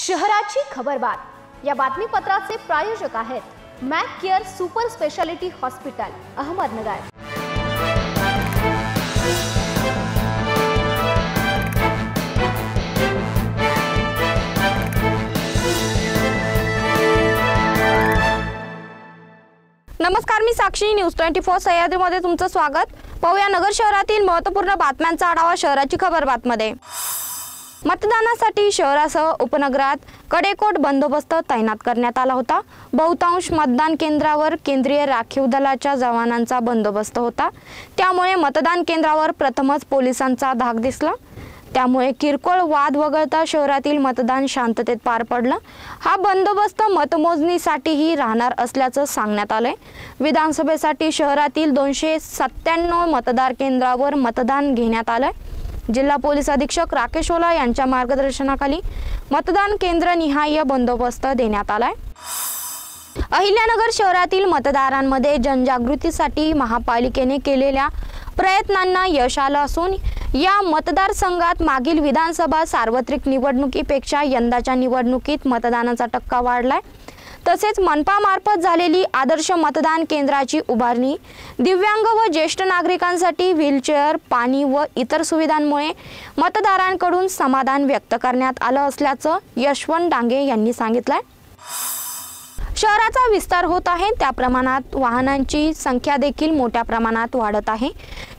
शहराची खबरबात या बातमीपत्राचे प्रायोजक आहेत Mac care super speciality hospital Ahmednagar. नमस्कार, मी साक्षी, न्यूज 24 सह्याद्रीमध्ये तुमचं स्वागत। पाहूया नगर शहरातील महत्त्वपूर्ण बातम्यांचा आढावा शहराची खबरबातमध्ये। मतदानासाठी शहरासह उपनगरात कडेकोट बंदोबस्त तैनात करण्यात आला होता। बहुतांश मतदान केंद्रावर केंद्रीय राखीव दलाच्या जवानांचा बंदोबस्त होता, त्यामुळे मतदान केंद्रावर प्रथमच पोलिसांचा धाक दिसला। त्यामुळे किरकोळ वाद वगळता शहरातील मतदान शांततेत पार पडलं। हा बंदोबस्त मतमोजणीसाठीही राहणार असल्याचं सांगण्यात आलंय। विधानसभेसाठी शहरातील 297 मतदार केंद्रावर मतदान घेण्यात आलंय। जिल्हा पोलीस अधीक्षक राकेश ओला यांच्या मार्गदर्शनाखाली मतदान केंद्र निहाय बंदोबस्त देण्यात आलाय। अहिल्यानगर शहरातील मतदारांमध्ये जनजागृतीसाठी महापालिकेने केलेल्या प्रयत्नांना यश आलं असून या मतदारसंघात मागील विधानसभा सार्वत्रिक निवडणुकीपेक्षा यंदाच्या निवडणुकीत मतदानाचा टक्का वाढलाय। तसेच मनपामार्फत झालेली आदर्श मतदान केंद्राची उभारणी, दिव्यांग व ज्येष्ठ नागरिकांसाठी व्हीलचेअर, पाणी व इतर सुविधांमुळे मतदारांकडून समाधान व्यक्त करण्यात आलं असल्याचं यशवंत डांगे यांनी सांगितलंय। शहराचा विस्तार होत आहे, त्या प्रमाणात वाहनांची संख्या देखील मोठ्या प्रमाणात वाढत आहे।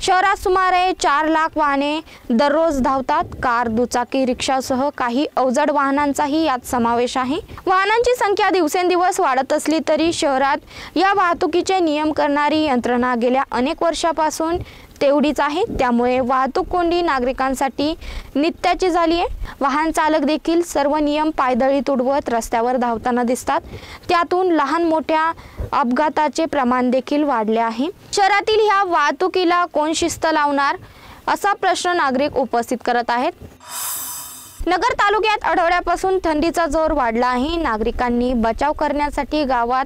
शहरात सुमारे 4 लाख वाहने दररोज धावतात। कार, दुचाकी, रिक्षासह काही अवजड वाहनांचाही यात समावेश आहे। वाहनांची संख्या दिवसेंदिवस वाढत असली तरी शहरात या वाहतुकीचे नियम करणारी यंत्रणा गेल्या अनेक वर्षापासून तेवढीच आहे। त्यामुळे वाहतूक कोंडी नागरिकांसाठी नित्याची झाली आहे। वाहन चालक देखील सर्व नियम पायदळी तुडवत रस्त्यावर धावताना दिसतात। त्यातून लहान मोठ्या अपघाताचे प्रमाण देखील वाढले आहे। शहरातील ह्या वाहतुकीला कोण शिस्त लावणार असा प्रश्न नागरिक उपस्थित करत आहेत। नगर तालुक्यात आठवड्यापासून थंडीचा जोर वाढला आहे। नागरिकांनी बचाव करण्यासाठी गावात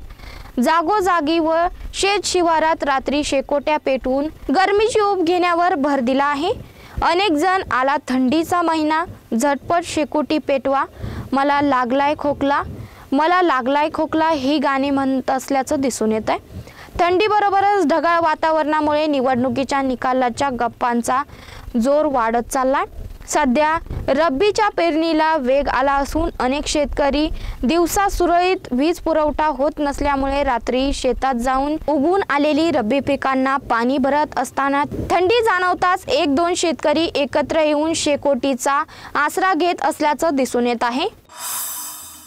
जागोजागी व शेत शिवारात रात्री शेकोट्या पेटवून गरमीची ऊब घेण्यावर भर दिला आहे। अनेक जण आला थंडीचा महिना, झटपट शेकोटी पेटवा, मला लागलाय खोकला ही गाणी म्हणत असल्याचं दिसून येत आहे। थंडीबरोबरच ढगाळ वातावरणामुळे निवडणुकीच्या निकालाच्या गप्पांचा जोर वाढत चाललाय। सध्या रब्बीच्या पेरणीला वेग आला असून अनेक शेतकरी दिवसा सुरळीत वीज पुरवठा होत नसल्यामुळे रात्री शेतात जाऊन उगवून आलेली रब्बी पिकांना पाणी भरत असताना थंडी जाणवताच 1-2 शेतकरी एकत्र येऊन शेकोटीचा आसरा घेत असल्याचं दिसून येत आहे।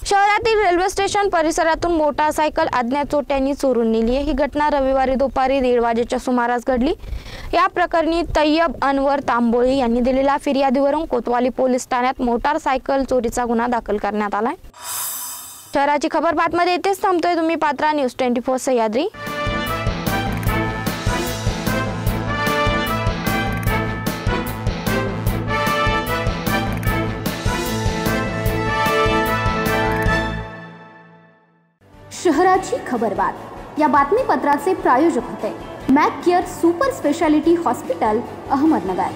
शहरातील रेल्वे स्टेशन परिसरातून मोटारसायकल अज्ञात चोरट्यांनी चोरून नेली आहे। ही घटना रविवारी दुपारी 1:30 वाजेच्या सुमारास घडली। या प्रकरणी तय्यब अनवर तांबोळी यांनी दिलेल्या फिर्यादीवरून कोतवाली पोलीस ठाण्यात मोटारसायकल चोरीचा गुन्हा दाखल करण्यात आलाय। शहराची खबरबातमध्ये इथेच थांबतोय। तुम्ही पात्रा, न्यूज 24 सह्याद्री। शहराची खबरबात या बातमीपत्राचे प्रायोजक होते Mac care super speciality hospital Ahmednagar.